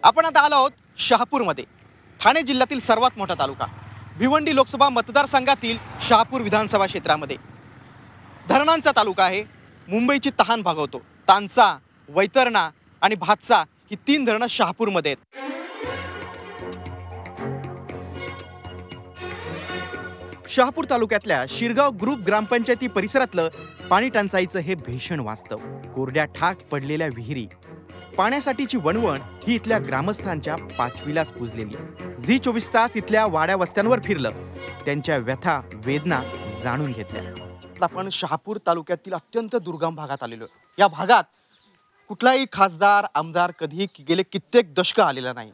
आपण आता आलो आहोत शहापूरमध्ये, ठाणे जिल्ह्यातील सर्वात मोठा तालुका, भिवंडी लोकसभा मतदारसंघातील शहापूर विधानसभा क्षेत्रामध्ये धरणांचा तालुका आहे। मुंबईची तहान भागवतो। तांसा, वैतरणा आणि भातसा ही 3 धरणं शहापूरमध्ये आहेत। शहापूर तालुक्यातल्या शिरगाव ग्रुप ग्रामपंचायती परिसरातलं पाणी टंचाईचं हे भीषण वास्तव। कोरड्या ठाक पडलेल्या विहिरी, पाण्यासाठीची वणवण ही इथल्या ग्रामस्थांच्या पाचवीलाच पुजलेली। झी 24 तास इथल्या वाड्या वस्त्यांवर फिरलं, त्यांच्या व्यथा वेदना जाणून घेतल्या। आपण शहापूर तालुक्यातील अत्यंत दुर्गम भागात आलेलो। या भागात कुठलाही खासदार आमदार कधी गेले कित्येक दशक आलेला नाही।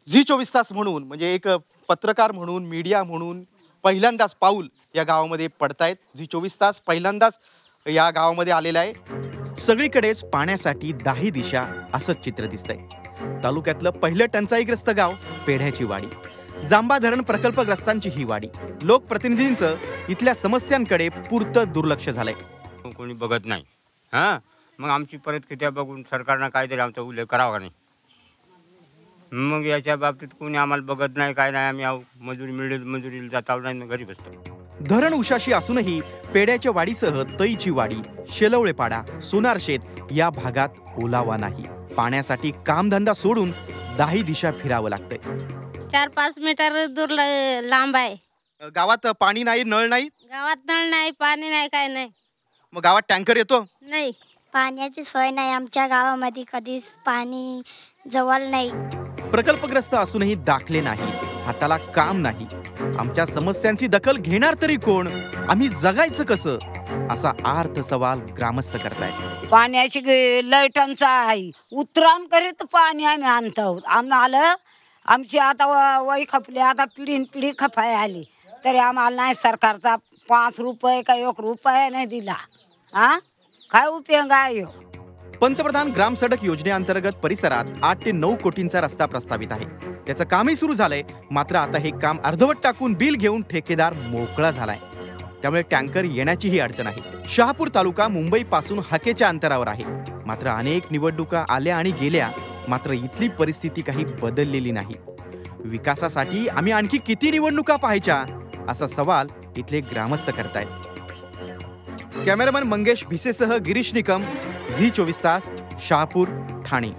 झी 24 तास म्हणून म्हणजे एक पत्रकार म्हणून, मीडिया म्हणून पहिल्यांदाच पाऊल या गावामध्ये पडतायत। झी 24 तास पहिल्यांदाच या गावामध्ये आलेला आहे। सगळीकडेच पाण्यासाठी दाही दिशा असंच चित्र दिसतंय। तालुक्यातलं पहिलं टंचाईग्रस्त गाव पेढ्याची वाडी, जांबा धरण प्रकल्पग्रस्तांची ही वाडी। लोकप्रतिनिधींचं इथल्या समस्यांकडे पुरतं दुर्लक्ष झालंय। कोणी बघत नाही। हां, मग आमची परिस्थिती बघून सरकारनं काहीतरी आमचा उल्लेख करावा का नाही? मग याच्या बाबतीत कोणी आम्हाला बघत नाही, काय नाही। आम्ही मजुरीला जाता नाही, घरी बसतो। धरण उशाशी असूनही पेड्याच्या वाडीसह तईची वाडी, शेलवळेपाडा, सोनारशेत या भागात ओलावा नाही। पाण्यासाठी कामधंदा सोडून दाही दिशा फिरावं लागतंय। 4-5 मीटर दूर लांब आहे। गावात पाणी नाही, नळ नाही। गावात नळ नाही, पाणी नाही, काय नाही। मग गावात टँकर येतो नाही, पाण्याची सोय नाही आमच्या गावामध्ये, कधीच पाणी जवळ नाही। प्रकल्पग्रस्त असूनही दाखले नाही, हाताला काम नाही। आमच्या समस्यांची दखल घेणार तरी कोण? आम्ही जगायचं कसं? असा आर्थ सवाल ग्रामस्थ करतायत। पाण्याची लय टंचाई, उतराण करीत पाणी आम्ही आणतो। आम्हाला आमची आता वय खपली, आता पिढी खपाय आली, तरी आम्हाला नाही सरकारचा 5 रुपये का 1 रुपया नाही दिला। हा, काय उपयोग आहे? पंतप्रधान ग्राम सडक योजनेअंतर्गत परिसरात 8 ते 9 कोटींचा रस्ता प्रस्तावित आहे। त्याचं कामही सुरू झालंय, मात्र आता हे काम अर्धवट टाकून बिल घेऊन ठेकेदार मोकळा झालाय। त्यामुळे टँकर येण्याचीही अडचण आहे। शहापूर तालुका मुंबईपासून हाकेच्या अंतरावर आहे, मात्र अनेक निवडणुका आल्या आणि गेल्या, मात्र इथली परिस्थिती काही बदललेली नाही। विकासासाठी आम्ही आणखी किती निवडणुका पाहायच्या, असा सवाल इथले ग्रामस्थ करतायत। कॅमेरामन मंगेश भिसेसह गिरीश निकम, झी 24 तास, शहापूर, ठाणे।